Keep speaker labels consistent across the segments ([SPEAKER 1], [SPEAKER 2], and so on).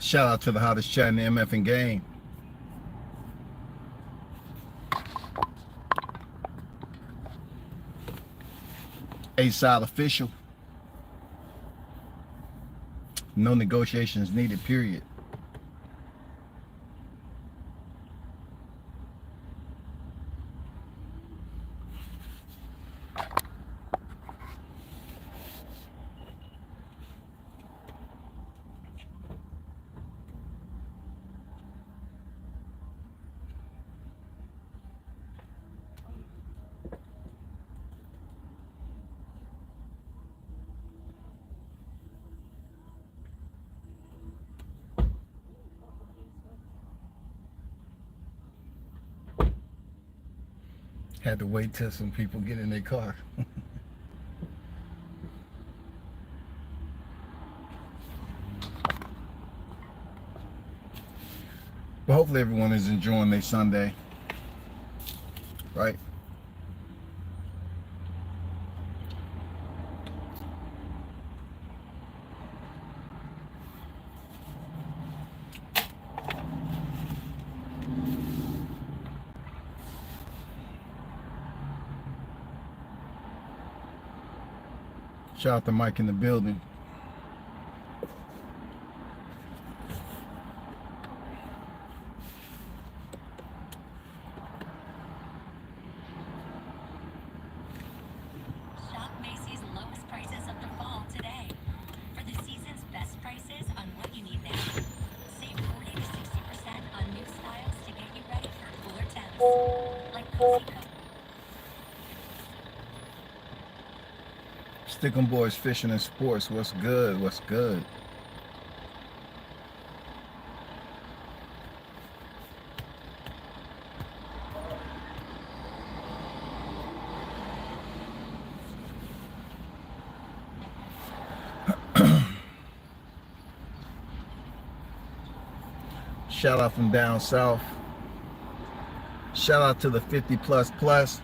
[SPEAKER 1] Shout out to the hottest chat in the MF and game. A-side official. No negotiations needed, period. Had to wait till some people get in their car. But hopefully everyone is enjoying their Sunday, right? Shout out to Mike in the building.
[SPEAKER 2] Shop Macy's lowest prices of the fall today. For the season's best prices on what you need now. Save 40 to 60% on new styles to get you ready for cooler temps. Like cozy coat.
[SPEAKER 1] Stickum Boys Fishing and Sports. What's good? What's good? Shout out from down south. Shout out to the 50 plus plus.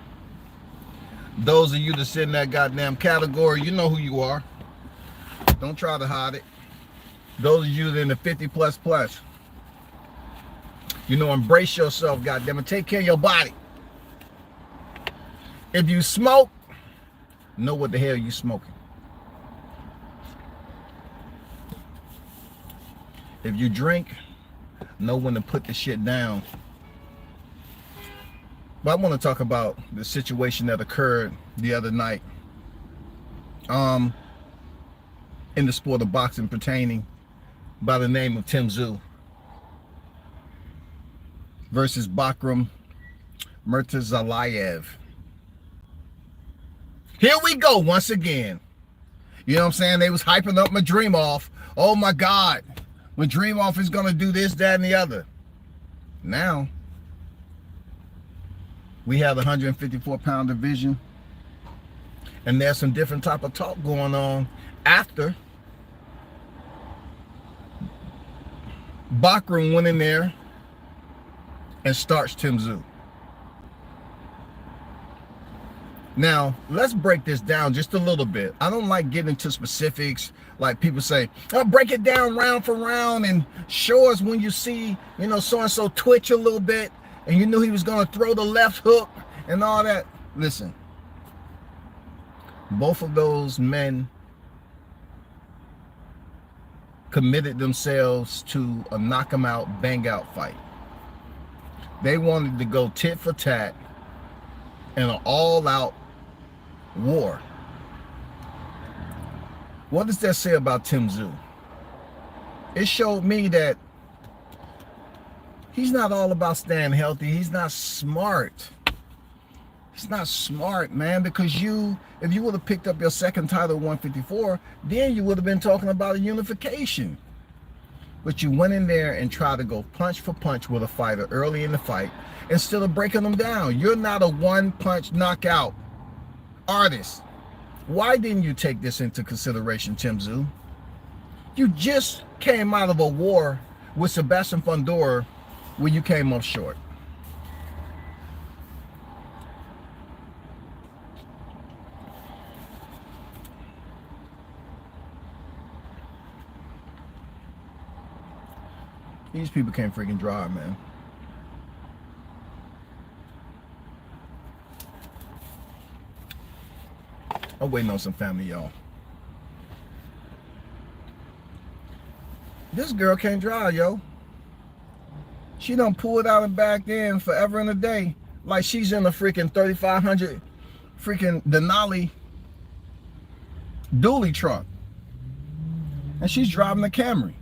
[SPEAKER 1] Those of you that's in that goddamn category, you know who you are. Don't try to hide it. Those of you that in the 50 plus plus, you know, embrace yourself, goddamn it. Take care of your body. If you smoke, know what the hell you smoking. If you drink, know when to put the shit down. But I want to talk about the situation that occurred the other night in the sport of boxing pertaining by the name of Tszyu versus Bakram Murtazalayev. Here we go once again. You know what I'm saying? They was hyping up my Dream Off. Oh my God. When Dream Off is going to do this, that, and the other. Now, we have the 154-pound division, and there's some different type of talk going on after Bakram went in there and starts Tszyu. Now, let's break this down just a little bit. I don't like getting into specifics like people say, oh, break it down round for round and show us when you see, you know, so-and-so twitch a little bit and you knew he was going to throw the left hook and all that. Listen, both of those men committed themselves to a knock 'em out, bang out fight. They wanted to go tit for tat in an all-out war. What does that say about Tszyu? It showed me that he's not all about staying healthy. He's not smart. He's not smart, man, because if you would have picked up your second title at 154, then you would have been talking about a unification. But you went in there and tried to go punch for punch with a fighter early in the fight instead of breaking them down. You're not a one-punch knockout artist. Why didn't you take this into consideration, Tszyu? You just came out of a war with Sebastian Fundora where you came up short. These people can't freaking drive, man. I'm waiting on some family, y'all. This girl can't drive, yo. She done pulled out and back in forever and a day. Like she's in a freaking 3500 freaking Denali dually truck. And she's driving the Camry.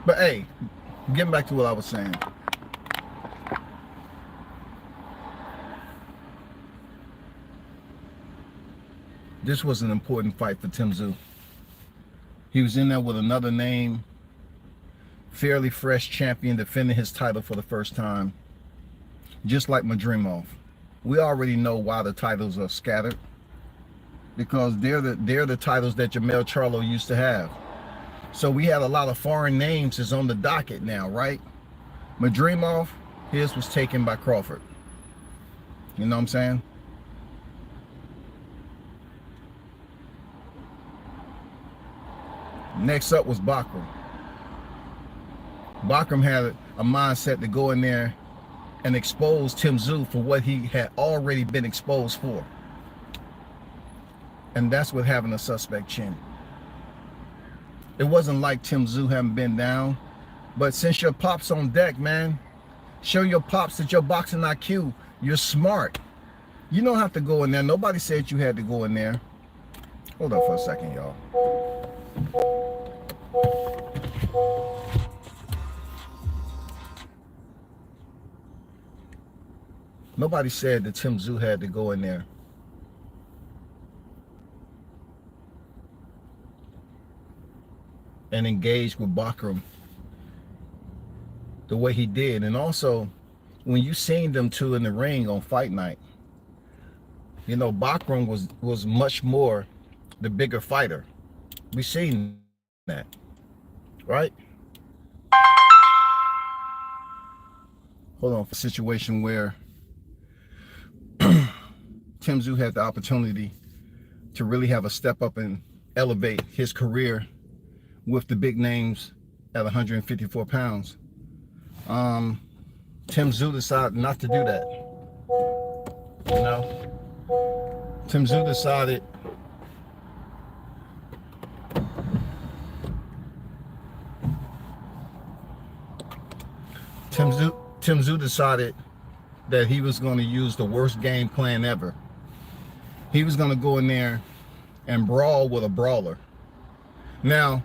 [SPEAKER 1] But hey, getting back to what I was saying. This was an important fight for Tszyu. He was in there with another name, fairly fresh champion defending his title for the first time. Just like Madrimov. We already know why the titles are scattered. Because they're the titles that Jamel Charlo used to have. So we had a lot of foreign names is on the docket now, right? Madrimov, his was taken by Crawford. You know what I'm saying? Next up was Bakram. Bakram had a mindset to go in there and expose Tszyu for what he had already been exposed for. And that's what having a suspect chin. It wasn't like Tszyu hadn't been down, but since your pop's on deck, man, show your pops that your boxing IQ, you're smart. You don't have to go in there. Nobody said you had to go in there. Hold up for a second, y'all. Nobody said that Tszyu had to go in there. And engage with Bakram the way he did. And also, when you seen them two in the ring on fight night, you know, Bakram was much more the bigger fighter. We seen that, right? Hold on, for a situation where Tszyu had the opportunity to really have a step up and elevate his career with the big names at 154 pounds. Tszyu decided not to do that. You know? Tszyu decided Tszyu decided that he was going to use the worst game plan ever. He was going to go in there and brawl with a brawler. Now,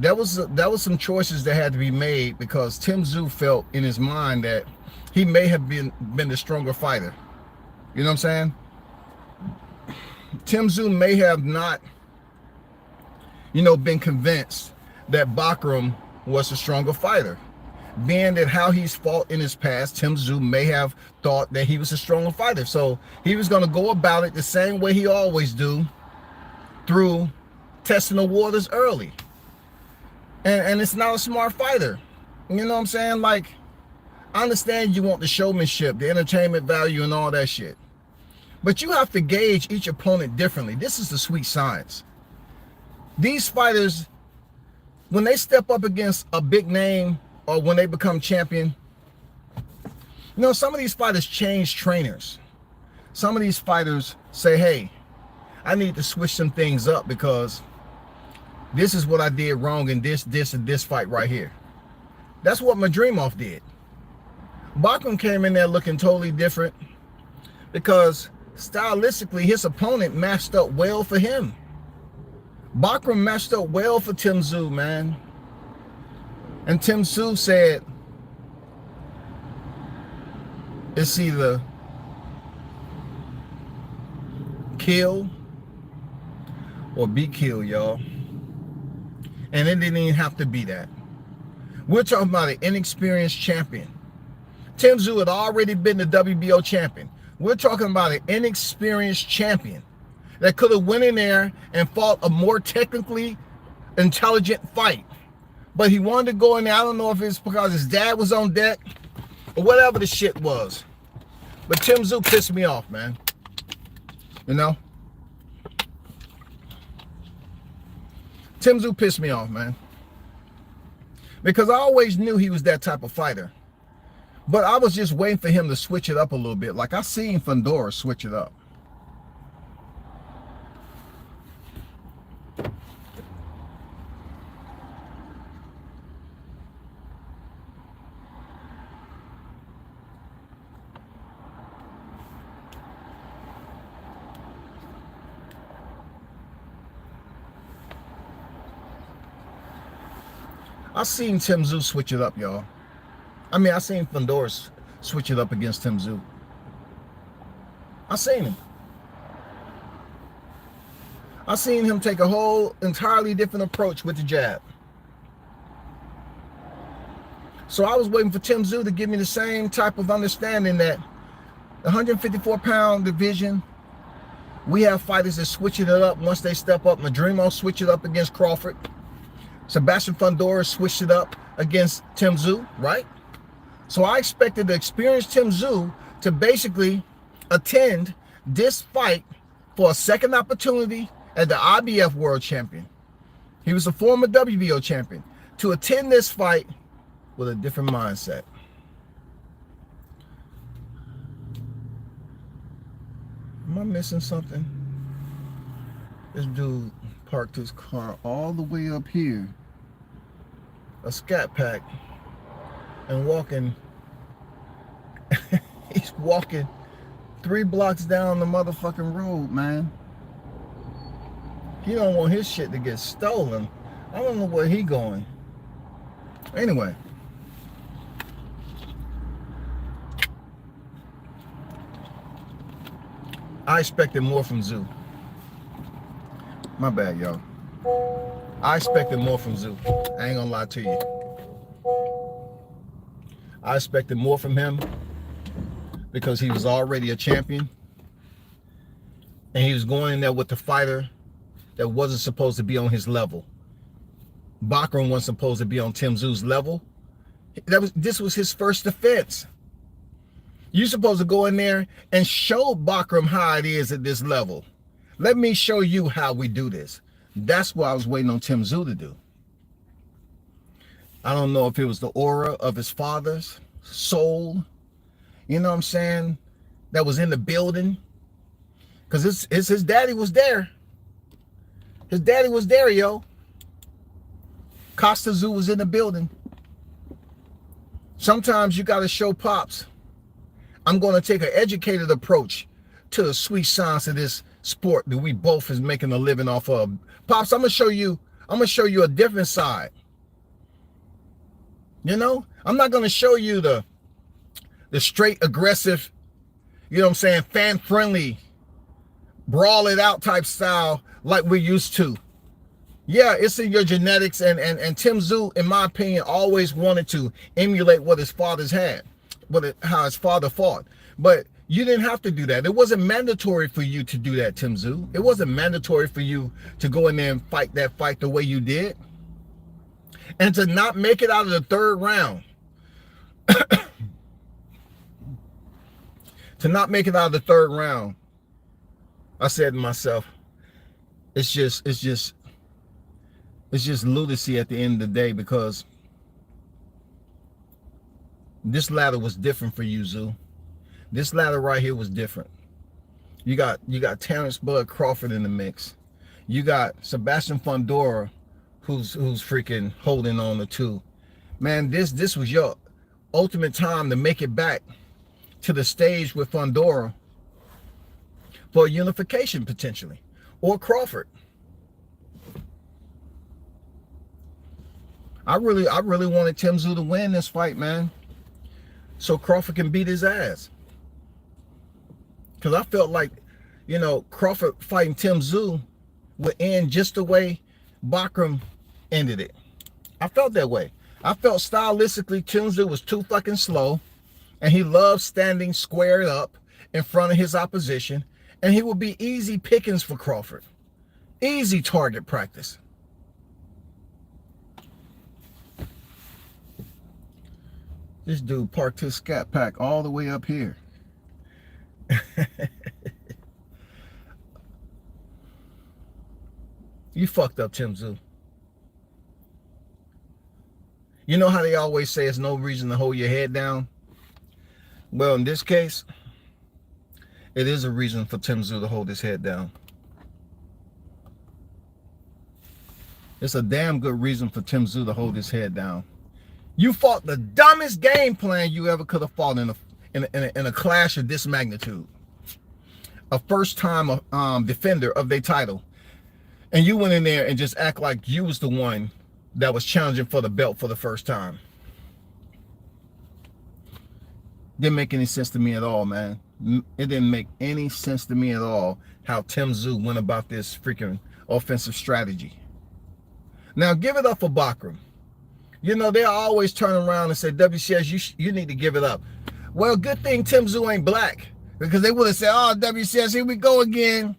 [SPEAKER 1] that was some choices that had to be made because Tszyu felt in his mind that he may have been the stronger fighter. You know what I'm saying? Tszyu may have not, you know, been convinced that Bakram was the stronger fighter. Being that how he's fought in his past, Tszyu may have thought that he was a stronger fighter. So he was going to go about it the same way he always do, through testing the waters early. And it's not a smart fighter. You know what I'm saying? Like, I understand you want the showmanship, the entertainment value and all that shit. But you have to gauge each opponent differently. This is the sweet science. These fighters, when they step up against a big name or when they become champion, you know, some of these fighters change trainers. Some of these fighters say, hey, I need to switch some things up because this is what I did wrong in this, and this fight right here. That's what Madrimov did. Bakram came in there looking totally different because stylistically his opponent matched up well for him. Bakram matched up well for Tszyu, man. And Tszyu said it's either kill or be killed, y'all. And it didn't even have to be that. We're talking about an inexperienced champion. Tszyu had already been the WBO champion. We're talking about an inexperienced champion that could have went in there and fought a more technically intelligent fight. But he wanted to go in there. I don't know if it's because his dad was on deck or whatever the shit was. But Tszyu pissed me off, man. You know? Tszyu pissed me off, man. Because I always knew he was that type of fighter. But I was just waiting for him to switch it up a little bit. Like I seen Fundora switch it up. I seen Tszyu switch it up, y'all. I mean, I seen Fundora switch it up against Tszyu. I seen him. I seen him take a whole entirely different approach with the jab. So I was waiting for Tszyu to give me the same type of understanding that the 154-pound division, we have fighters that switching it up once they step up. Madrimo switch it up against Crawford. Sebastian Fundora switched it up against Tszyu, right? So I expected the experienced Tszyu to basically attend this fight for a second opportunity as the IBF World Champion. He was a former WBO champion. To attend this fight with a different mindset. Am I missing something? This dude parked his car all the way up here, a scat pack, and walking. He's walking 3 blocks down the motherfucking road, man. He don't want his shit to get stolen. I don't know where he going. Anyway. I expected more from Tszyu. My bad, y'all. I expected more from Tszyu. I ain't gonna lie to you. I expected more from him because he was already a champion. And he was going in there with the fighter that wasn't supposed to be on his level. Bachram wasn't supposed to be on Tszyu's level. This was his first defense. You're supposed to go in there and show Bachram how it is at this level. Let me show you how we do this. That's what I was waiting on Tszyu to do. I don't know if it was the aura of his father's soul, you know what I'm saying, that was in the building. Because his daddy was there. His daddy was there, yo. Costa Tszyu was in the building. Sometimes you got to show Pops, I'm going to take an educated approach to the sweet science of this sport that we both is making a living off of. Pops, I'm going to show you a different side. You know, I'm not going to show you the straight aggressive, you know what I'm saying, fan friendly, brawl it out type style like we're used to. Yeah, it's in your genetics, and Tszyu, in my opinion, always wanted to emulate what his father's had, how his father fought. But you didn't have to do that. It wasn't mandatory for you to do that, Tszyu. It wasn't mandatory for you to go in there and fight that fight the way you did. And to not make it out of the 3rd round. To not make it out of the 3rd round, I said to myself, it's just lunacy at the end of the day, because this ladder was different for you, Tszyu. This ladder right here was different. You got Terrence Bud Crawford in the mix. You got Sebastian Fundora, who's freaking holding on to 2. Man, this was your ultimate time to make it back to the stage with Fundora for unification potentially, or Crawford. I really wanted Tszyu to win this fight, man, so Crawford can beat his ass. Because I felt like, you know, Crawford fighting Tszyu would end just the way Bakram ended it. I felt that way. I felt stylistically Tszyu was too fucking slow, and he loved standing squared up in front of his opposition, and he would be easy pickings for Crawford. Easy target practice. This dude parked his scat pack all the way up here. You fucked up, Tszyu. You know how they always say it's no reason to hold your head down? Well, in this case, it is a reason for Tszyu to hold his head down. It's a damn good reason for Tszyu to hold his head down. You fought the dumbest game plan you ever could have fought in a clash of this magnitude. A first-time defender of their title. And you went in there and just act like you was the one that was challenging for the belt for the first time. Didn't make any sense to me at all, man. It didn't make any sense to me at all how Tszyu went about this freaking offensive strategy. Now, give it up for Bakram. You know, they'll always turn around and say, WCS, you need to give it up. Well, good thing Tszyu ain't black, because they would have said, oh, WCS, here we go again.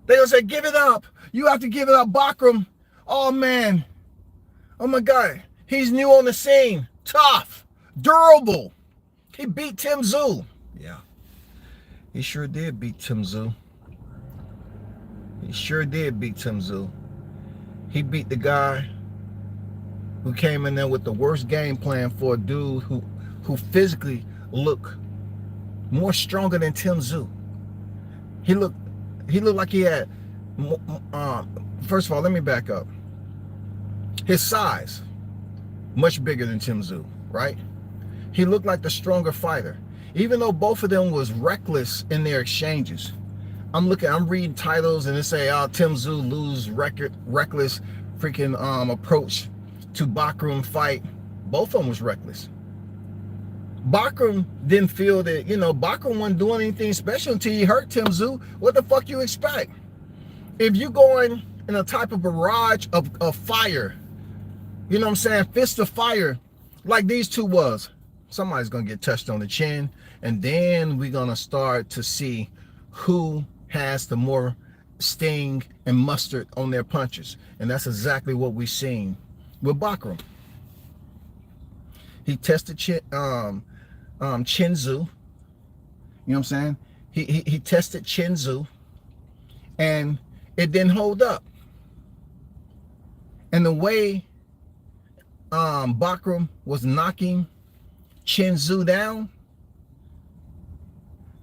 [SPEAKER 1] They'll say, give it up. You have to give it up, Bakram. Oh, man. Oh, my God. He's new on the scene. Tough. Durable. He beat Tszyu. Yeah. He sure did beat Tszyu. He sure did beat Tszyu. He beat the guy who came in there with the worst game plan for a dude who physically looked more stronger than Tszyu. He looked like he had, first of all, let me back up. His size, much bigger than Tszyu, right? He looked like the stronger fighter. Even though both of them was reckless in their exchanges. I'm reading titles and they say, oh, Tszyu lose reckless freaking approach to Bakram fight. Both of them was reckless. Bakram didn't feel that, you know, Bakram wasn't doing anything special until he hurt Tszyu. What the fuck you expect? If you going in a type of barrage of fire, you know what I'm saying, fist of fire, like these two was, somebody's gonna get touched on the chin, and then we're gonna start to see who has the more sting and mustard on their punches. And that's exactly what we've seen with Bakram. He tested Tszyu. You know what I'm saying? He tested Tszyu, and it didn't hold up. And the way Bakram was knocking Tszyu down,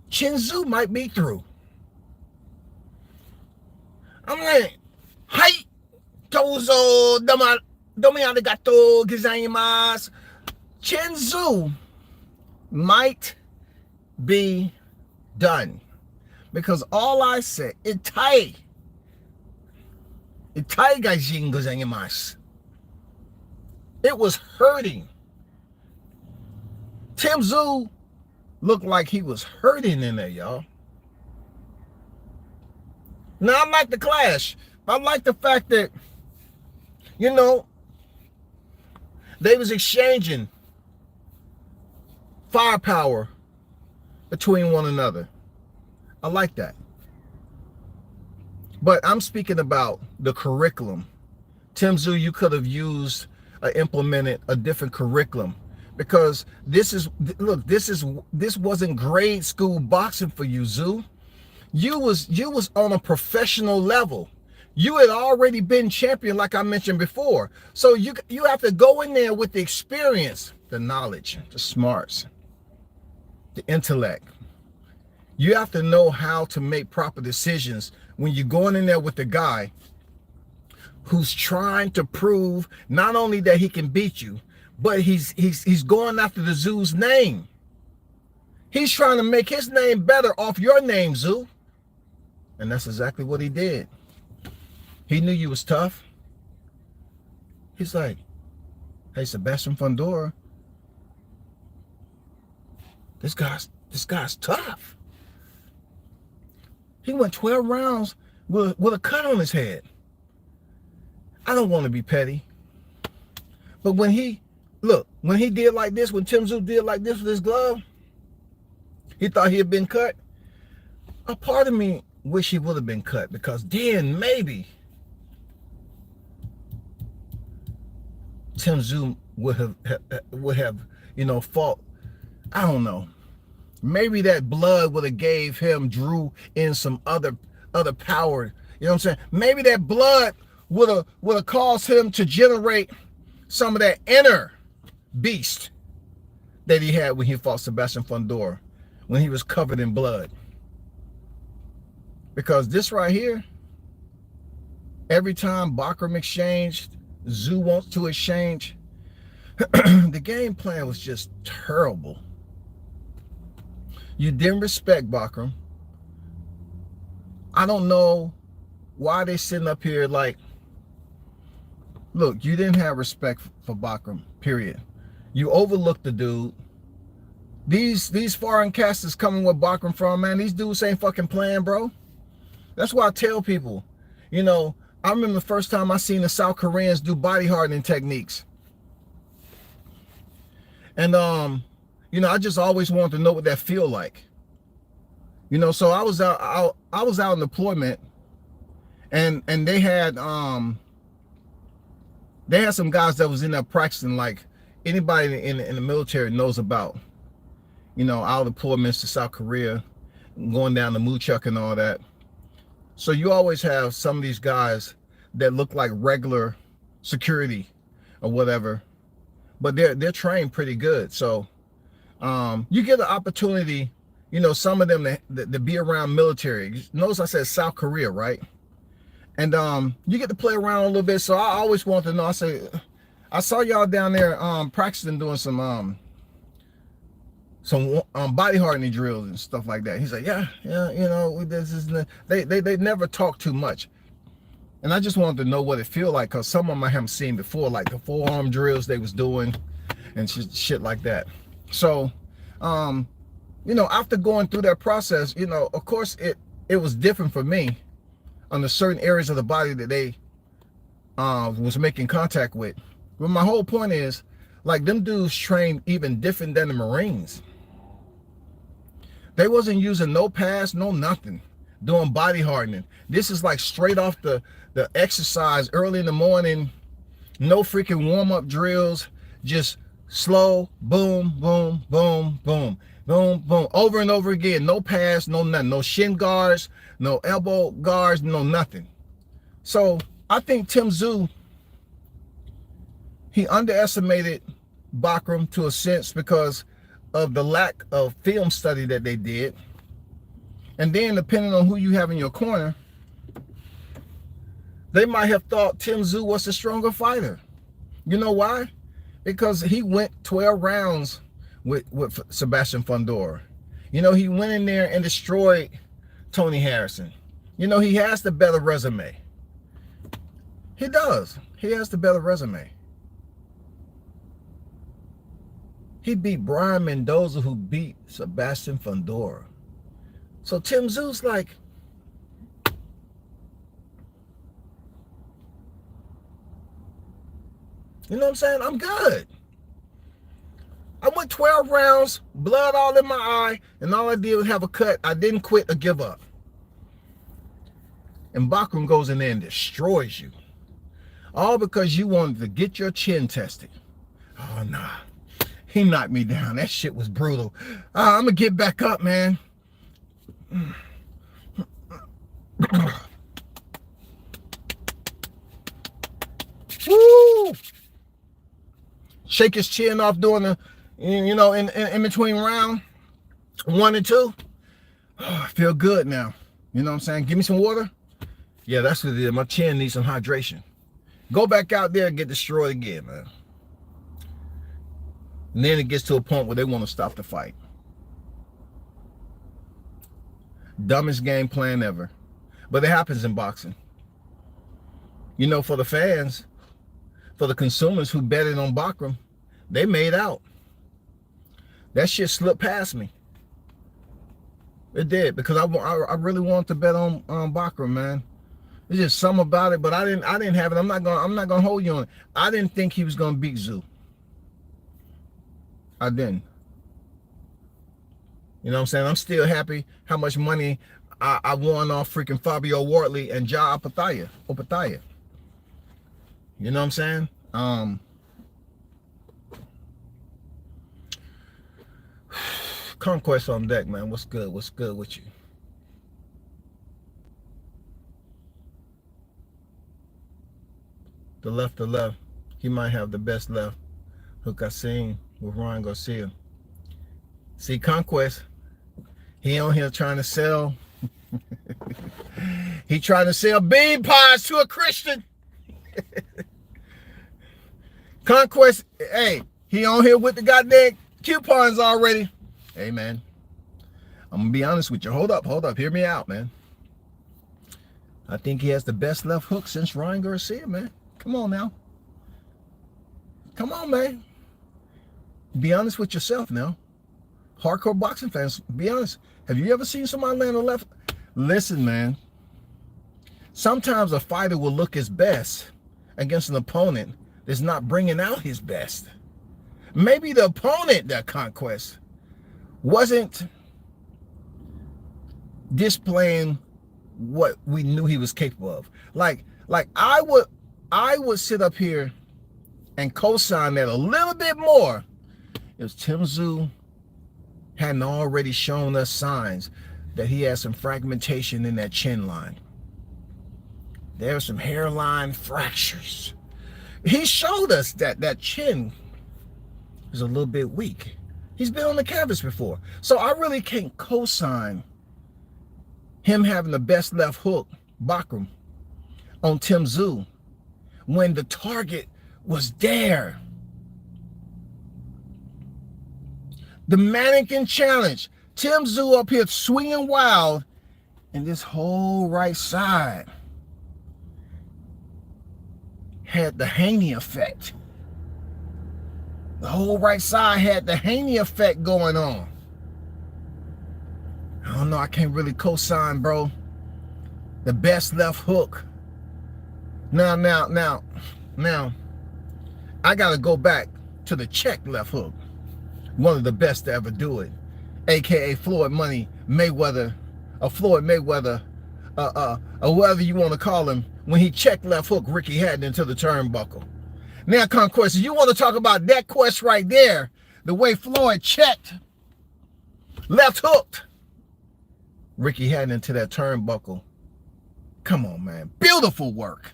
[SPEAKER 1] Tszyu might be through. I'm like,はいどうぞどうもありがとうございます. Tszyu might be done, because all I said, 痛いがじんございます. It was hurting. Tszyu looked like he was hurting in there, y'all. Now, I like the clash. I like the fact that, you know, they was exchanging firepower between one another. I like that. But I'm speaking about the curriculum. Tszyu, you could have used, implemented a different curriculum, because this wasn't grade school boxing for you, Tszyu. You was on a professional level. You had already been champion, like I mentioned before. So you have to go in there with the experience, the knowledge, the smarts, the intellect. You have to know how to make proper decisions when you're going in there with the guy who's trying to prove not only that he can beat you, but he's going after the Tszyu's name. He's trying to make his name better off your name, Tszyu. And that's exactly what he did. He knew you was tough. He's like, hey, Sebastian Fundora, this guy's tough. He went 12 rounds with a cut on his head. I don't want to be petty, but when he did like this, when Tim Tszyu did like this with his glove, he thought he had been cut. A part of me wish he would have been cut, because then maybe Tim Tszyu would have fought. I don't know. Maybe that blood would have gave him, drew in some other power. You know what I'm saying? Maybe that blood would have caused him to generate some of that inner beast that he had when he fought Sebastian Fundora, when he was covered in blood. Because this right here, every time Bakram exchanged, Tszyu wants to exchange, the game plan was just terrible. You didn't respect Bakram. I don't know why they sitting up here like, look, you didn't have respect for Bakram, period. You overlooked the dude. These foreign casters coming with Bakram from, man, these dudes ain't fucking playing, bro. That's why I tell people, I remember the first time I seen the South Koreans do body hardening techniques. And I just always wanted to know what that feel like. So I was out in deployment, and they had some guys that was in there practicing, like anybody in the military knows about, our deployments to South Korea, going down to Muchuk and all that. So you always have some of these guys that look like regular security or whatever, but they're trained pretty good. So you get the opportunity, some of them to be around military. Notice I said South Korea, right? And you get to play around a little bit. So I always want to know. I saw y'all down there practicing doing some body hardening drills and stuff like that. He's like, yeah, this is they never talk too much. And I just wanted to know what it feel like, because some of them I haven't seen before, like the forearm drills they was doing and shit like that. So, after going through that process, of course it was different for me on the certain areas of the body that they was making contact with. But my whole point is, like, them dudes trained even different than the Marines. They wasn't using no pads, no nothing, doing body hardening. This is like straight off the exercise early in the morning, no freaking warm-up drills, just slow, boom, boom, boom, boom, boom, boom, over and over again. No pads, no nothing, no shin guards, no elbow guards, no nothing. So I think Tim Tszyu, he underestimated Bakram to a sense because of the lack of film study that they did. And then depending on who you have in your corner, they might have thought Tim Tszyu was the stronger fighter. You know why? Because he went 12 rounds with Sebastian Fundora. He went in there and destroyed Tony Harrison. He has the better resume. He does. He has the better resume. He beat Brian Mendoza, who beat Sebastian Fundora. So Tim Tszyu's like, you know what I'm saying? I'm good. I went 12 rounds, blood all in my eye, and all I did was have a cut. I didn't quit or give up. And Bakram goes in there and destroys you. All because you wanted to get your chin tested. Oh, nah. He knocked me down. That shit was brutal. I'm going to get back up, man. Woo! Shake his chin off during the, in between round 1 and 2. Oh, I feel good now. You know what I'm saying? Give me some water. Yeah, that's what it is. My chin needs some hydration. Go back out there and get destroyed again, man. And then it gets to a point where they want to stop the fight. Dumbest game plan ever. But it happens in boxing. For the fans for the consumers who betted on Bachram, they made out. That shit slipped past me. It did, because I really wanted to bet on Bachram, man. There's just something about it, but I didn't have it. I'm not gonna hold you on it. I didn't think he was gonna beat Tszyu. I didn't. You know what I'm saying? I'm still happy how much money I won off freaking Fabio Wardley and Ja Opethia. You know what I'm saying? Conquest on deck, man. What's good? What's good with you? The left. He might have the best left hook I seen with Ryan Garcia. See, Conquest, he on here trying to sell. He trying to sell bean pies to a Christian. Conquest, hey, he on here with the goddamn coupons already. Hey, man, I'm gonna be honest with you. Hold up. Hear me out, man. I think he has the best left hook since Ryan Garcia, man. Come on now. Come on, man. Be honest with yourself now. Hardcore boxing fans, be honest. Have you ever seen somebody land on left? Listen, man. Sometimes a fighter will look his best against an opponent that's not bringing out his best. Maybe the opponent, that Conquest, wasn't displaying what we knew he was capable of. Like I would sit up here and co-sign that a little bit more if Tszyu hadn't already shown us signs that he has some fragmentation in that chin line. There are some hairline fractures. He showed us that chin is a little bit weak. He's been on the canvas before. So I really can't co-sign him having the best left hook, Bachram, on Tszyu when the target was there. The mannequin challenge. Tszyu up here swinging wild, and this whole right side had the Haney effect. The whole right side had the Haney effect going on. I don't know, I can't really co-sign, bro. The best left hook. Now, I gotta go back to the Czech left hook. One of the best to ever do it. AKA Floyd Money Mayweather, or Floyd Mayweather, or whatever you want to call him, when he checked left hook Ricky Hatton into the turnbuckle. Now, Conquest, you want to talk about that quest right there, the way Floyd checked, left hooked Ricky Hatton into that turnbuckle. Come on, man. Beautiful work.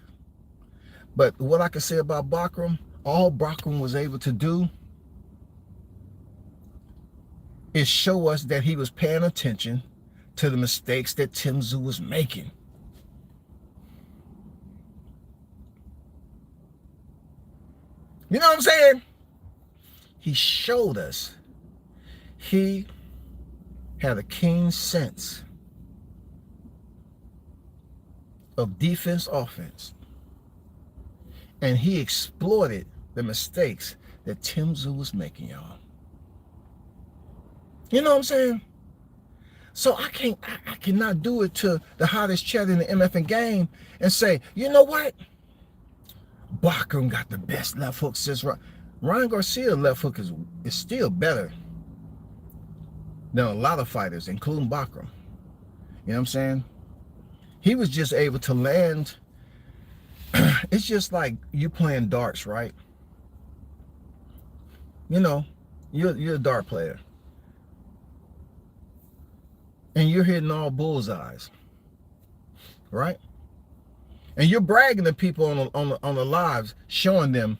[SPEAKER 1] But what I can say about Bachram, all Bachram was able to do is show us that he was paying attention to the mistakes that Tszyu was making. You know what I'm saying? He showed us he had a keen sense of defense, offense. And he exploited the mistakes that Tszyu was making, y'all. You know what I'm saying? So I cannot do it to the hottest chat in the MFN game and say, you know what? Bachram got the best left hook since Ryan Garcia left hook is still better than a lot of fighters, including Bachram. You know what I'm saying? He was just able to land. It's just like you playing darts, right? You know, you're a dart player. And you're hitting all bullseyes, right? And you're bragging to people on the lives, showing them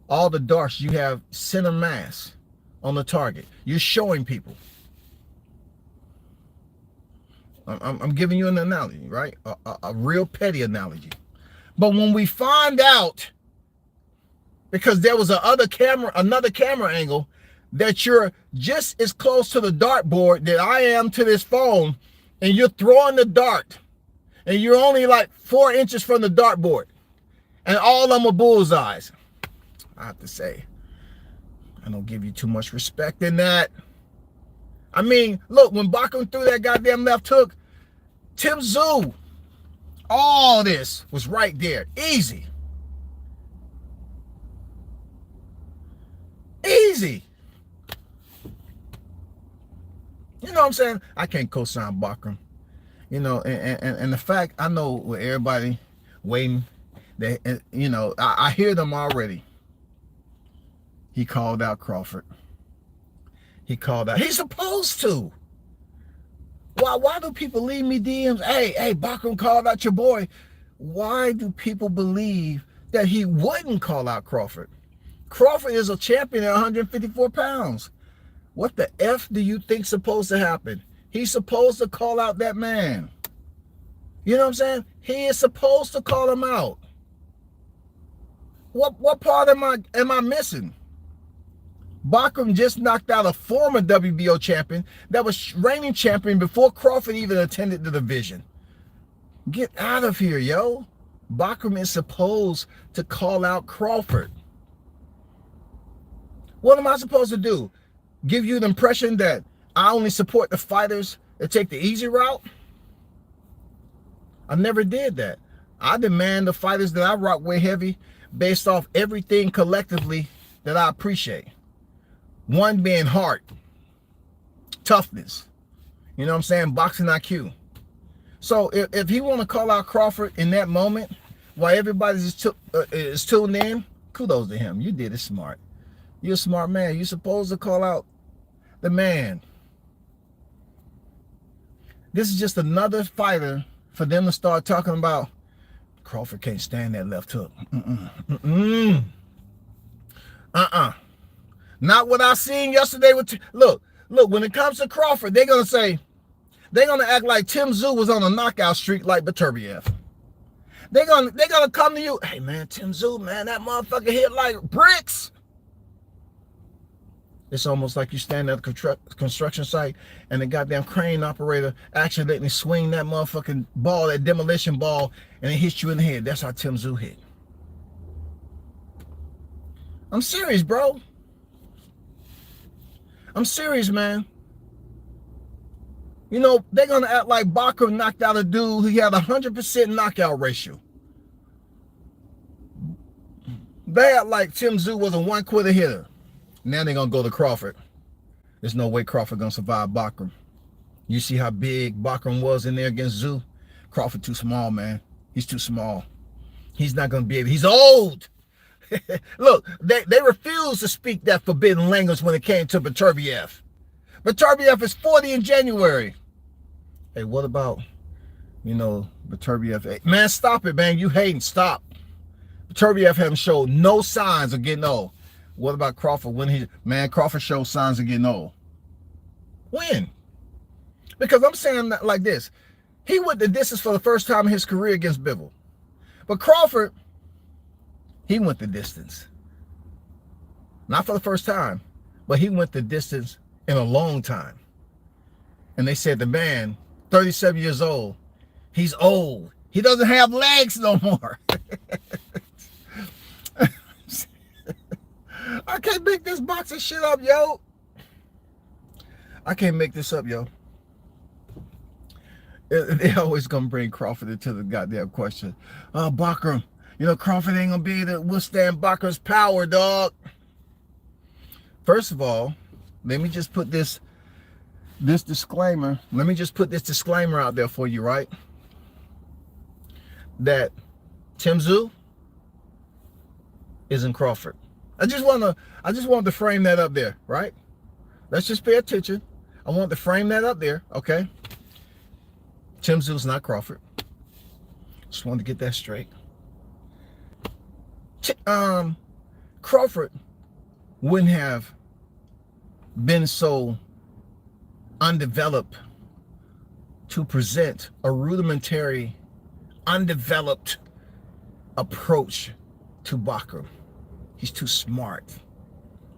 [SPEAKER 1] all the darts you have center mass on the target. You're showing people. I'm giving you an analogy, right? A real petty analogy. But when we find out, because there was another camera angle, that you're just as close to the dartboard that I am to this phone, and you're throwing the dart, and you're only like 4 inches from the dartboard, And all of them are bullseyes. I have to say, I don't give you too much respect in that. I mean, look, when Bachman threw that goddamn left hook, Tszyu, all this was right there. Easy. Easy. You know what I'm saying? I can't co-sign Bachman. You know, and the fact, I know with everybody waiting, that, you know, I hear them already. He called out Crawford. He called out. He's supposed to. Why do people leave me DMs? Hey, Bachman called out your boy. Why do people believe that he wouldn't call out Crawford? Crawford is a champion at 154 pounds. What the F do you think's supposed to happen? He's supposed to call out that man. You know what I'm saying? He is supposed to call him out. What part am I missing? Bachman just knocked out a former WBO champion that was reigning champion before Crawford even attended the division. Get out of here, yo. Bachman is supposed to call out Crawford. What am I supposed to do? Give you the impression that I only support the fighters that take the easy route? I never did that. I demand the fighters that I rock with heavy based off everything collectively that I appreciate. One being heart, toughness, you know what I'm saying, boxing IQ. So if he want to call out Crawford in that moment while everybody is tuned in, kudos to him. You did it smart. You're a smart man. You're supposed to call out the man. This is just another fighter for them to start talking about. Crawford can't stand that left hook. Not what I seen yesterday with. Look, when it comes to Crawford, they're gonna act like Tszyu was on a knockout streak like Beterbiev. They're gonna come to you, hey man, Tszyu, man, that motherfucker hit like bricks. It's almost like you stand at a construction site and the goddamn crane operator accidentally swing that motherfucking ball, that demolition ball, and it hits you in the head. That's how Tszyu hit. I'm serious, bro. I'm serious, man. You know, they're going to act like Bachman knocked out a dude who had a 100% knockout ratio. They act like Tszyu was a one-quitter hitter. Now they're going to go to Crawford. There's no way Crawford going to survive Bachman. You see how big Bachman was in there against Tszyu? Crawford too small, man. He's too small. He's not going to be able. He's old. Look, they refused to speak that forbidden language when it came to Beterbiev. Beterbiev is 40 in January. Hey, what about, you know, Beterbiev? Hey, man, stop it, man. You hating. Stop. Beterbiev haven't showed no signs of getting old. What about Crawford? Crawford showed signs of getting old. When? Because I'm saying that like this. He went the distance for the first time in his career against Bivol. But Crawford, he went the distance. Not for the first time, but he went the distance in a long time. And they said the man, 37 years old, he's old. He doesn't have legs no more. I can't make this boxing shit up, yo. I can't make this up, yo. They always gonna bring Crawford into the goddamn question. Bachman, you know, Crawford ain't gonna be able to withstand Bachman's power, dog. First of all, let me just put this disclaimer. Let me just put this disclaimer out there for you, right? That Tszyu isn't Crawford. I just want to frame that up there, right? Let's just pay attention. I want to frame that up there, okay? Tszyu's not Crawford. Just wanted to get that straight. Crawford wouldn't have been so undeveloped to present a rudimentary, undeveloped approach to Bachman. He's too smart.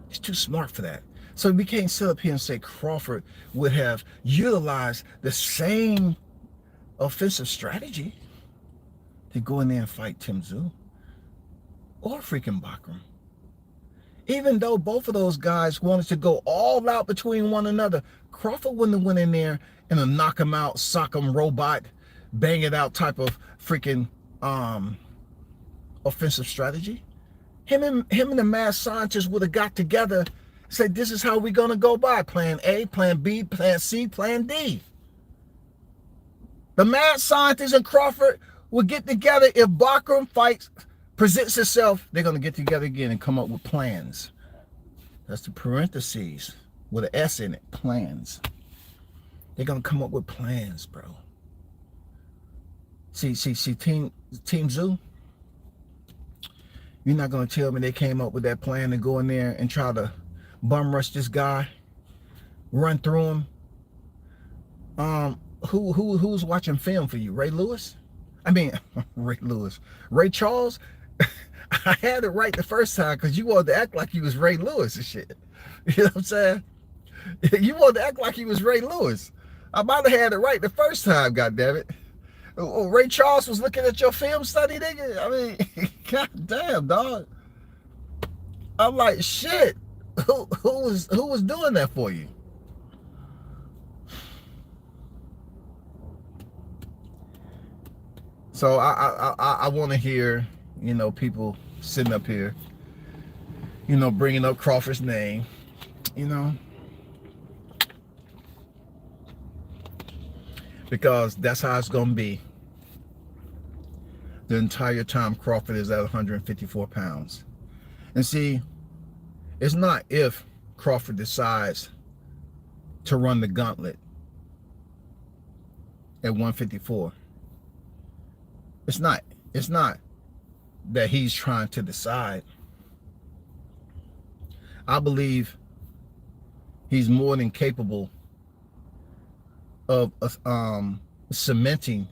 [SPEAKER 1] He's too smart for that. So we can't sit up here and say Crawford would have utilized the same offensive strategy to go in there and fight Tszyu. or freaking Bachram. Even though both of those guys wanted to go all out between one another, Crawford wouldn't have went in there in a knock him out, sock him robot, bang it out type of freaking offensive strategy. Him and the mad scientist would have got together, said, this is how we're gonna go by. Plan A, plan B, plan C, plan D. The mad scientist and Crawford would get together. If Bachram fights, presents itself, they're gonna get together again and come up with plans. That's the parentheses with an S in it, plans. They're gonna come up with plans, bro. See, Team Tszyu, you're not gonna tell me they came up with that plan to go in there and try to bum rush this guy, run through him. Who's watching film for you? Ray Lewis? I mean, Ray Lewis. Ray Charles? I had it right the first time because you wanted to act like you was Ray Lewis and shit. You know what I'm saying? You wanted to act like he was Ray Lewis. I might have had it right the first time, goddammit. Ray Charles was looking at your film study, nigga. I mean, goddamn, dog. I'm like, shit. Who was doing that for you? So I want to hear, you know, people sitting up here, you know, bringing up Crawford's name, you know, because that's how it's going to be the entire time Crawford is at 154 pounds. And see, it's not if Crawford decides to run the gauntlet at 154. It's not that he's trying to decide. I believe he's more than capable of cementing,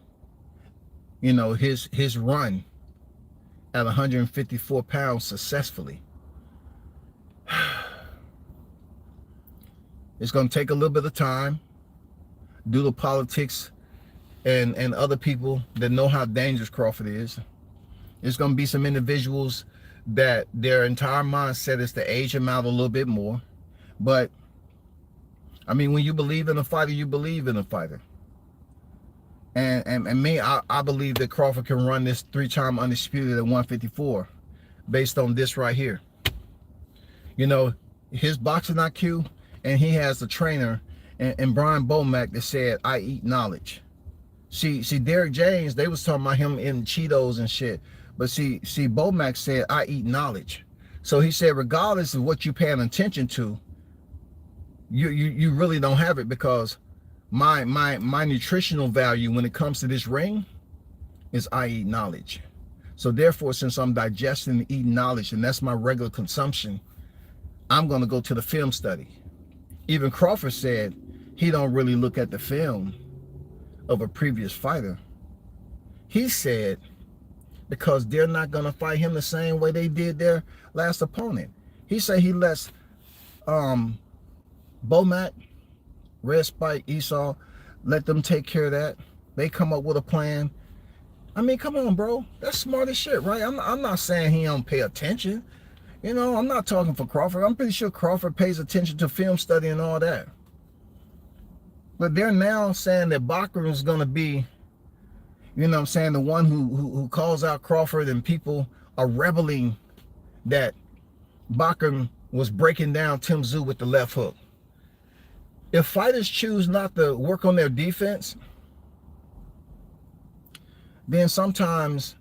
[SPEAKER 1] you know, his run at 154 pounds successfully. It's going to take a little bit of time due to politics and other people that know how dangerous Crawford is. There's going to be some individuals that their entire mindset is to age him out a little bit more. But, I mean, when you believe in a fighter, you believe in a fighter. And me, I believe that Crawford can run this 3-time undisputed at 154 based on this right here. You know, his boxing IQ, and he has a trainer and Brian Bomack that said, I eat knowledge. See, Derek James, they was talking about him eating Cheetos and shit. But see, Bomack said, I eat knowledge. So he said, regardless of what you're paying attention to, you really don't have it, because my nutritional value when it comes to this ring is I eat knowledge. So therefore, since I'm digesting and eating knowledge, and that's my regular consumption, I'm going to go to the film study. Even Crawford said he don't really look at the film of a previous fighter. He said because they're not going to fight him the same way they did their last opponent. He said he lets Bomack, Red Spike, Esau, let them take care of that. They come up with a plan. I mean, come on, bro. That's smart as shit, right? I'm not saying he don't pay attention. You know, I'm not talking for Crawford. I'm pretty sure Crawford pays attention to film study and all that. But they're now saying that Bachram is going to be, you know what I'm saying, the one who calls out Crawford, and people are rebelling that Bachram was breaking down Tszyu with the left hook. If fighters choose not to work on their defense, then sometimes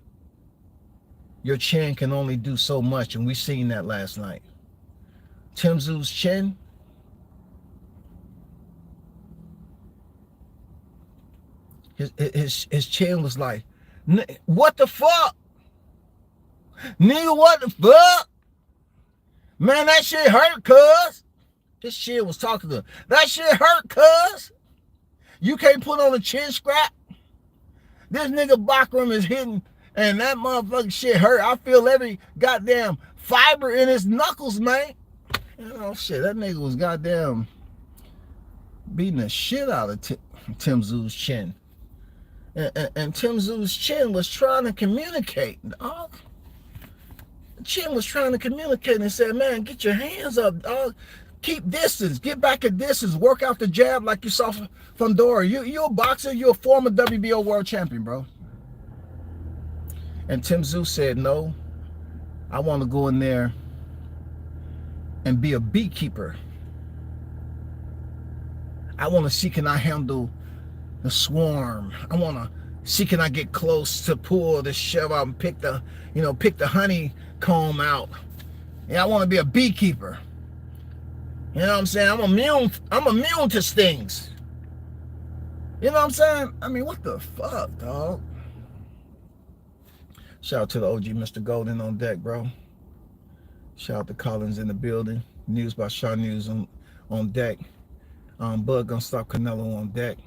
[SPEAKER 1] your chin can only do so much, and we seen that last night. Tszyu's chin, his chin was like, what the fuck? Nigga, what the fuck? Man, that shit hurt, cuz. This shit was talking to him. That shit hurt, cuz. You can't put on a chin scrap. This nigga Bachram is hitting, and that motherfucking shit hurt. I feel every goddamn fiber in his knuckles, man. You know, shit, that nigga was goddamn beating the shit out of Tszyu's chin. And Tszyu's chin was trying to communicate, dog. Chin was trying to communicate and said, man, get your hands up, dog. Keep distance. Get back at distance. Work out the jab like you saw from Dora. You're a boxer. You're a former WBO world champion, bro. And Tszyu said, no, I want to go in there and be a beekeeper. I want to see, can I handle the swarm? I want to see, can I get close to pull the shell out and pick the honeycomb out? Yeah, I want to be a beekeeper. You know what I'm saying? I'm immune to stings. You know what I'm saying? I mean, what the fuck, dog? Shout out to the OG Mr. Golden on deck, bro. Shout out to Collins in the building. News by Shaw News on deck. Bud gonna stop Canelo on deck.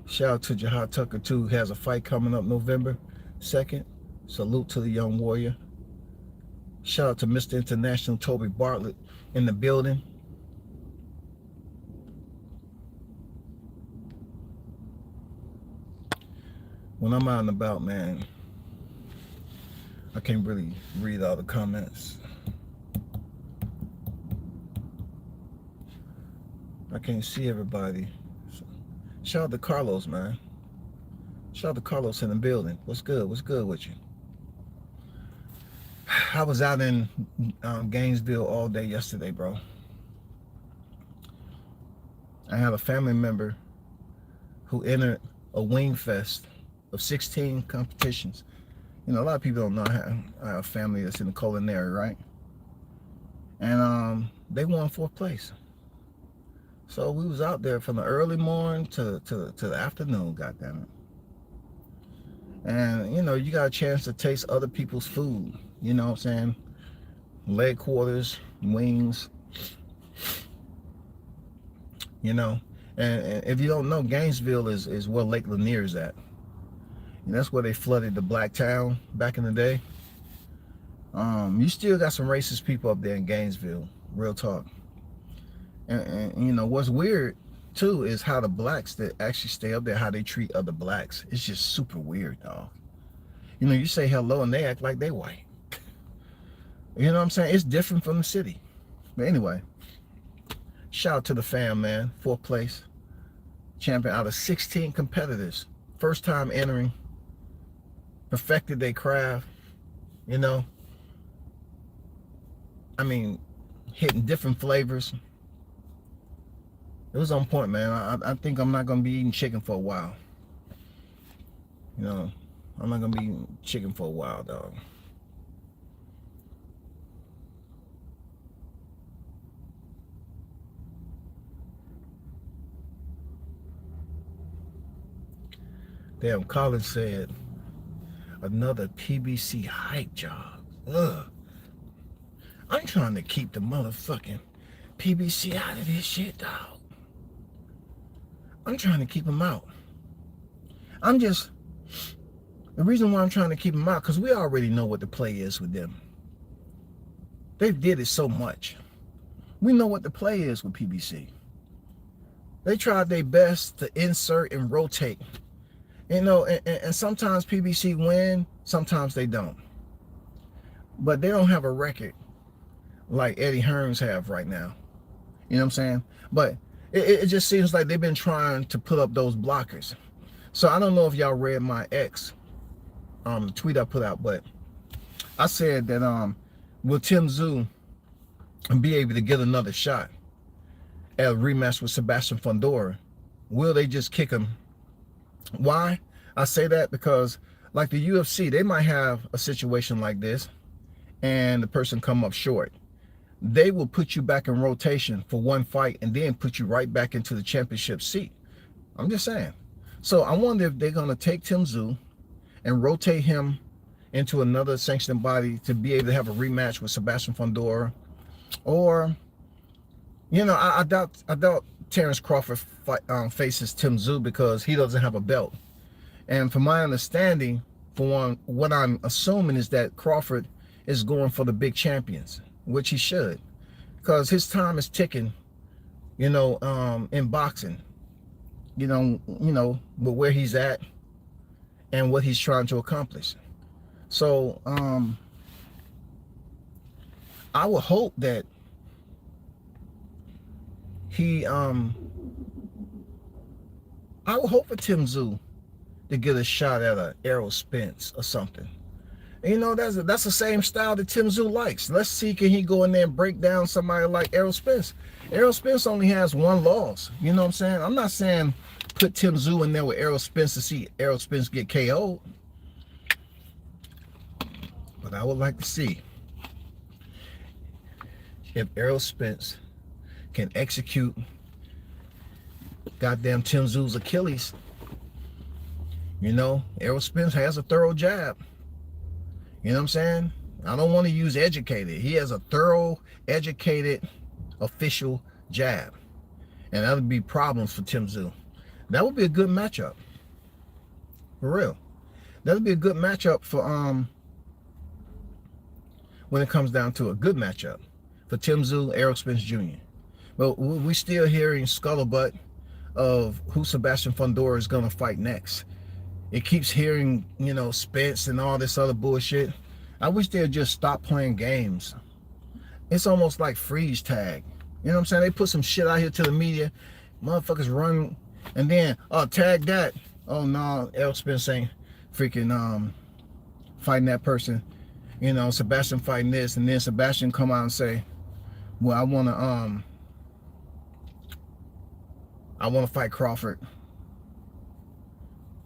[SPEAKER 1] Shout out to Jahad Tucker too, who has a fight coming up November 2nd. Salute to the young warrior. Shout out to Mr. International Toby Bartlett in the building. When I'm out and about, man, I can't really read all the comments. I can't see everybody. Shout out to Carlos, man. Shout out to Carlos in the building. What's good? What's good with you? I was out in Gainesville all day yesterday, bro. I have a family member who entered a wing fest of 16 competitions. You know, a lot of people don't know I have a family that's in the culinary, right? And they won 4th place. So we was out there from the early morning to the afternoon, goddamn it. And, you know, you got a chance to taste other people's food. You know what I'm saying? Leg quarters, wings. You know, and if you don't know, Gainesville is where Lake Lanier is at. And that's where they flooded the black town back in the day. You still got some racist people up there in Gainesville, real talk. And you know, what's weird too is how the blacks that actually stay up there, how they treat other blacks. It's just super weird, dog. You know, you say hello and they act like they white. You know what I'm saying? It's different from the city. But anyway, shout out to the fam, man. 4th place. Champion out of 16 competitors. First time entering. Perfected their craft. You know. I mean, hitting different flavors. It was on point, man. I think I'm not going to be eating chicken for a while. You know, I'm not going to be eating chicken for a while, dog. Damn, Collins said, another PBC hype job. Ugh. I'm trying to keep the motherfucking PBC out of this shit, dog. I'm trying to keep them out. The reason why I'm trying to keep them out, because we already know what the play is with them. They did it so much. We know what the play is with PBC. They tried their best to insert and rotate. You know, and sometimes PBC win, sometimes they don't. But they don't have a record like Eddie Hearns have right now. You know what I'm saying? But it just seems like they've been trying to put up those blockers. So I don't know if y'all read my tweet I put out, but I said that will Tszyu be able to get another shot at a rematch with Sebastian Fundora? Will they just kick him? Why I say that? Because like the UFC, they might have a situation like this and the person come up short. They will put you back in rotation for one fight and then put you right back into the championship seat. I'm just saying. So I wonder if they're going to take Tszyu and rotate him into another sanctioned body to be able to have a rematch with Sebastian Fundora. Or, you know, I doubt Terrence Crawford faces Tszyu because he doesn't have a belt. And from my understanding, what I'm assuming is that Crawford is going for the big champions, which he should, because his time is ticking, you know, in boxing, you know, but where he's at and what he's trying to accomplish. So I would hope that he I would hope for Tszyu to get a shot at a Errol Spence or something. And, you know, that's the same style that Tszyu likes. Let's see, can he go in there and break down somebody like Errol Spence? Errol Spence only has one loss. You know what I'm saying? I'm not saying put Tszyu in there with Errol Spence to see Errol Spence get KO'd. But I would like to see if Errol Spence can execute goddamn Tszyu's Achilles. You know, Errol Spence has a thorough jab. You know what I'm saying? I don't want to use educated. He has a thorough, educated, official jab. And that would be problems for Tszyu. That would be a good matchup. For real. That would be a good matchup for when it comes down to a good matchup for Tszyu, Errol Spence Jr. But we're still hearing scuttlebutt of who Sebastian Fundora is going to fight next. It keeps hearing, you know, Spence and all this other bullshit. I wish they'd just stop playing games. It's almost like freeze tag. You know what I'm saying? They put some shit out here to the media. Motherfuckers run and then, oh, tag that. Oh, no, Errol Spence ain't freaking fighting that person. You know, Sebastian fighting this. And then Sebastian come out and say, well, I want to fight Crawford.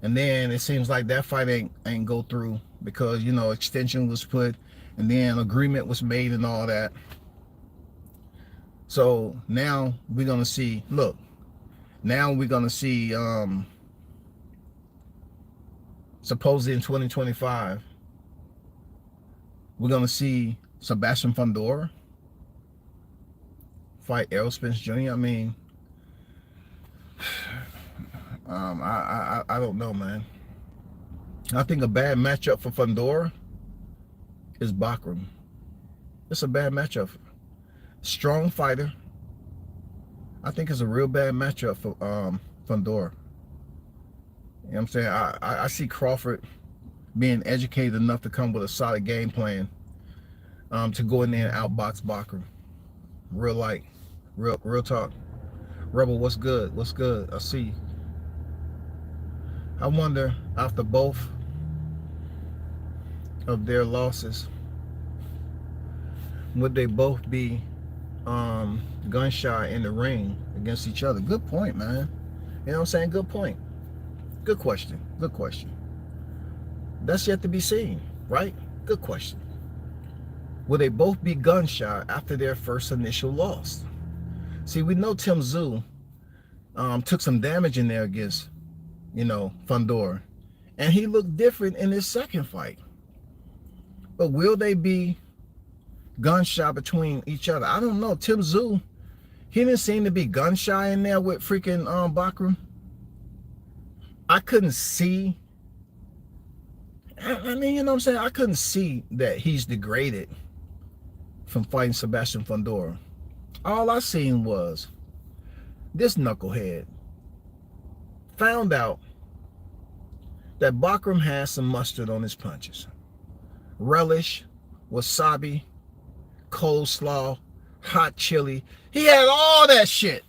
[SPEAKER 1] And then it seems like that fight ain't go through because, you know, extension was put and then agreement was made and all that. So now we're going to see, look, now we're going to see, supposedly in 2025, we're going to see Sebastian Fundora fight Errol Spence Jr. I mean, I don't know, man. I think a bad matchup for Fundora is Bakram. It's a bad matchup. Strong fighter. I think it's a real bad matchup for Fundora. You know what I'm saying? I see Crawford being educated enough to come with a solid game plan to go in there and outbox Bakram. Real talk. Rebel, what's good? What's good? I see you. I wonder, after both of their losses, would they both be gun shy in the ring against each other? Good point, man. You know what I'm saying? Good point. Good question. Good question. That's yet to be seen, right? Good question. Will they both be gun shy after their first initial loss? See, we know Tszyu took some damage in there against, you know, Fundora. And he looked different in his second fight. But will they be gun shy between each other? I don't know. Tszyu, he didn't seem to be gun shy in there with freaking Bakram. I couldn't see. I mean, you know what I'm saying? I couldn't see that he's degraded from fighting Sebastian Fundora. All I seen was this knucklehead found out that Bakram has some mustard on his punches. Relish, wasabi, coleslaw, hot chili. He had all that shit.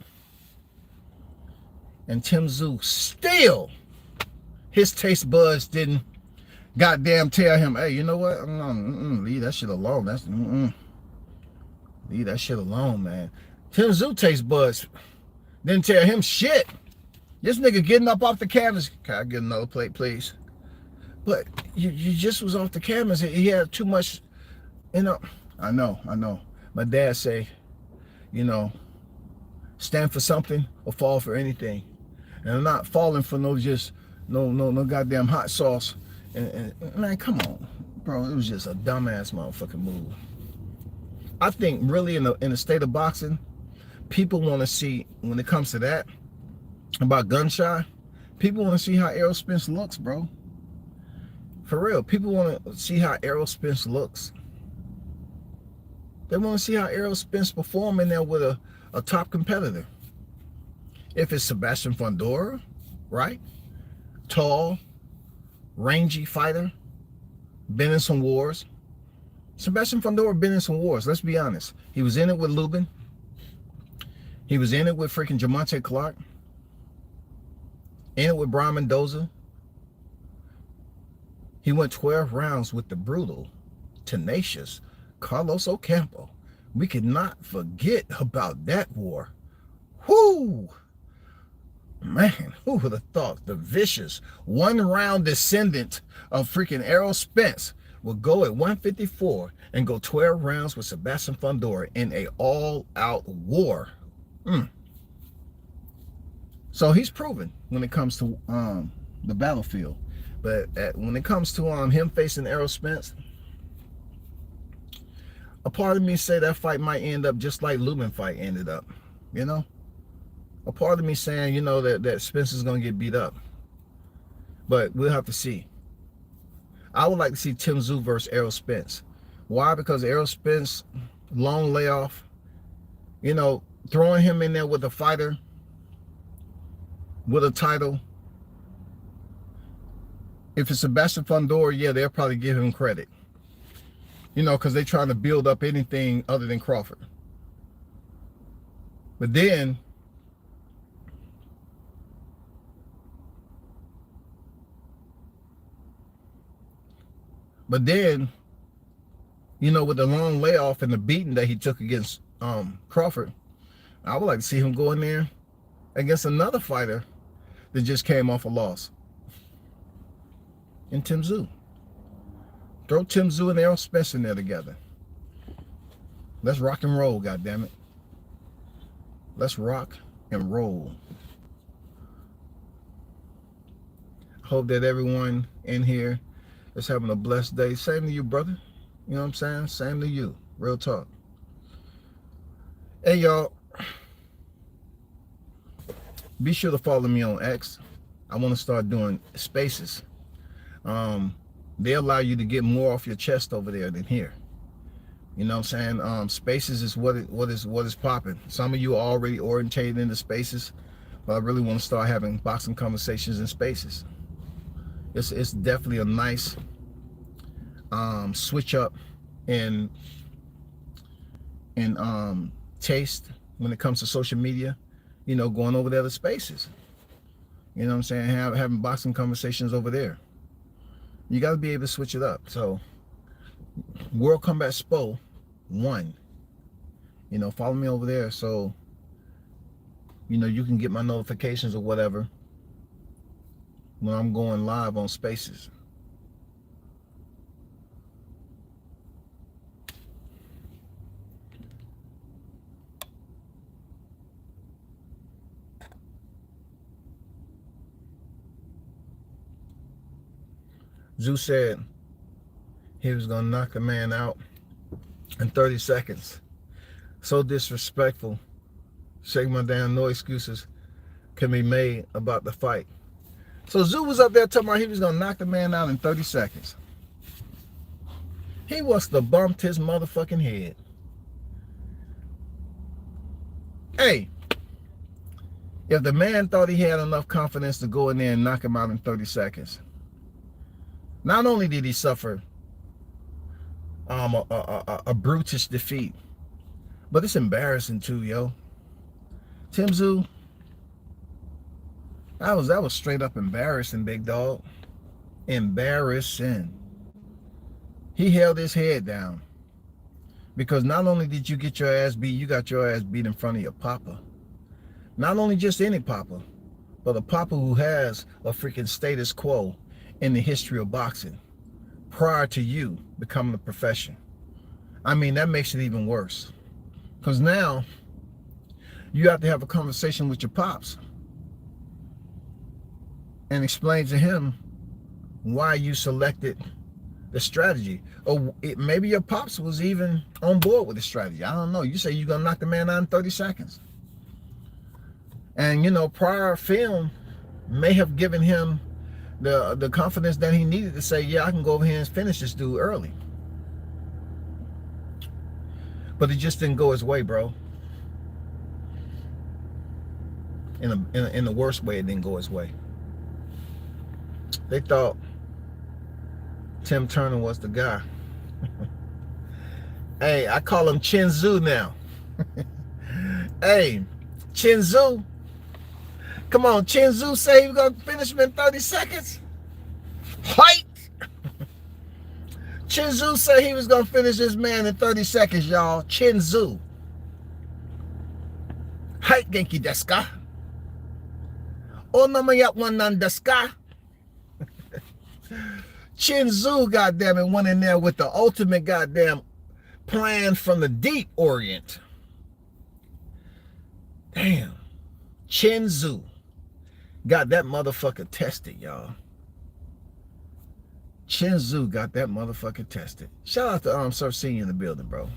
[SPEAKER 1] And Tszyu still, his taste buds didn't goddamn tell him, hey, you know what? Leave that shit alone. Leave that shit alone, man. Tszyu taste buds didn't tell him shit. This nigga getting up off the canvas. Can I get another plate, please? But you just was off the canvas. He had too much, you know. I know. My dad say, you know, stand for something or fall for anything. And I'm not falling for no goddamn hot sauce. And man, come on, bro. It was just a dumbass motherfucking move. I think really in the state of boxing, people want to see, when it comes to that, about gun shy, people want to see how Errol Spence looks, bro. For real, people want to see how Errol Spence looks. They want to see how Errol Spence perform in there with a top competitor. If it's Sebastian Fundora, right? Tall, rangy fighter. Been in some wars. Sebastian Fundora been in some wars. Let's be honest. He was in it with Lubin. He was in it with freaking Jamonte Clark. In it with Brian Mendoza. He went 12 rounds with the brutal, tenacious Carlos Ocampo. We cannot forget about that war. Whoo! Man, who would have thought the vicious one-round descendant of freaking Errol Spence would go at 154 and go 12 rounds with Sebastian Fundora in a all-out war. So he's proven when it comes to the battlefield. But when it comes to him facing Errol Spence, a part of me say that fight might end up just like Lubin fight ended up, you know? A part of me saying, you know, that Spence is going to get beat up. But we'll have to see. I would like to see Tszyu versus Errol Spence. Why? Because Errol Spence, long layoff, you know, throwing him in there with a fighter, with a title. If it's Sebastian Fundora, yeah, they'll probably give him credit. You know, because they're trying to build up anything other than Crawford. But then, you know, with the long layoff and the beating that he took against Crawford, I would like to see him go in there against another fighter that just came off a loss. And Tszyu. Throw Tszyu and Errol Spence in there together. Let's rock and roll, goddammit. Let's rock and roll. Hope that everyone in here is having a blessed day. Same to you, brother. You know what I'm saying? Same to you. Real talk. Hey, y'all. Be sure to follow me on X. I want to start doing spaces. They allow you to get more off your chest over there than here. You know what I'm saying? Spaces is what is popping. Some of you are already orientated into spaces, but I really want to start having boxing conversations in spaces. It's definitely a nice switch up in taste when it comes to social media. You know, going over the other spaces. You know what I'm saying? Having boxing conversations over there. You got to be able to switch it up. So, World Combat Spo 1. You know, follow me over there so, you know, you can get my notifications or whatever when I'm going live on spaces. Tszyu said he was going to knock a man out in 30 seconds. So disrespectful. Shake my damn, no excuses can be made about the fight. So Tszyu was up there talking about he was going to knock the man out in 30 seconds. He must have bumped his motherfucking head. Hey, if the man thought he had enough confidence to go in there and knock him out in 30 seconds, not only did he suffer a brutish defeat, but it's embarrassing too, yo. Tszyu, that was straight up embarrassing, big dog. Embarrassing. He held his head down because not only did you get your ass beat, you got your ass beat in front of your papa. Not only just any papa, but a papa who has a freaking status quo in the history of boxing prior to you becoming a profession. I mean, that makes it even worse because now you have to have a conversation with your pops and explain to him why you selected the strategy. Or maybe your pops was even on board with the strategy. I don't know. You say you're gonna knock the man out in 30 seconds, and you know, prior film may have given him the confidence that he needed to say, yeah, I can go over here and finish this dude early. But it just didn't go his way, bro. In the worst way, it didn't go his way. They thought Tim Turner was the guy. Hey, I call him Tszyu now. Hey, Tszyu. Come on, Tszyu say he was going to finish him in 30 seconds. Height. Tszyu said he was going to finish this man in 30 seconds, y'all. Tszyu. Height genki desu ka? Onamaya wanan desu ka? Tszyu, goddamn it, went in there with the ultimate goddamn plan from the deep orient. Damn. Tszyu got that motherfucker tested, y'all. Tszyu got that motherfucker tested. Shout out to Sir Senior in the building, bro.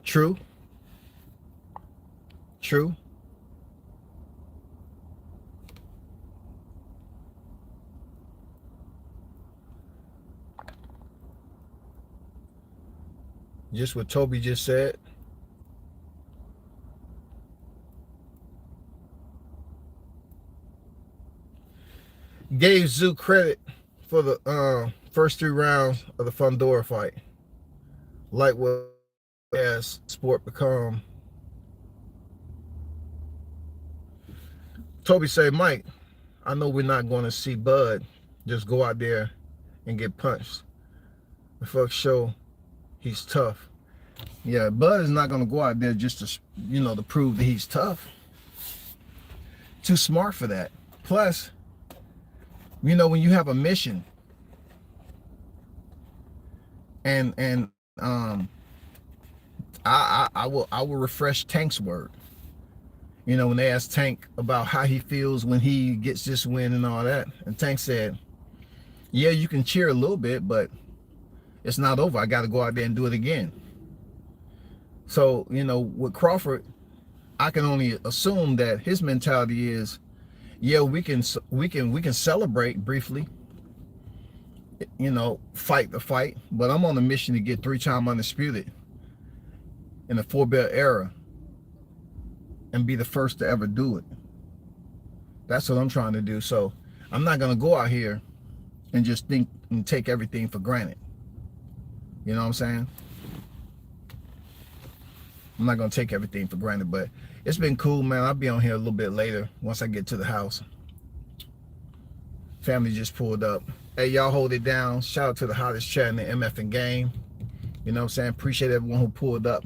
[SPEAKER 1] True. True. Just what Toby just said. Gave Tszyu credit for the first 3 rounds of the Fundora fight. Like what as sport become. Toby say, Mike, I know we're not going to see Bud just go out there and get punched. The fuck show he's tough. Yeah, Bud is not going to go out there just to, to prove that he's tough. Too smart for that. Plus, when you have a mission and I will refresh Tank's word. When they asked Tank about how he feels when he gets this win and all that, and Tank said, yeah, you can cheer a little bit, but it's not over. I got to go out there and do it again. So, with Crawford, I can only assume that his mentality is, yeah, we can celebrate briefly, fight the fight, but I'm on a mission to get 3-time undisputed in the 4-belt era and be the first to ever do it. That's what I'm trying to do. So I'm not going to go out here and just think and take everything for granted. You know what I'm saying? I'm not going to take everything for granted, but it's been cool, man. I'll be on here a little bit later once I get to the house. Family just pulled up. Hey, y'all hold it down. Shout out to the hottest chat in the MF and game. You know what I'm saying? Appreciate everyone who pulled up.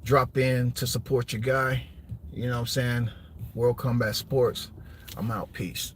[SPEAKER 1] Dropped in to support your guy. You know what I'm saying? World Combat Sports. I'm out. Peace.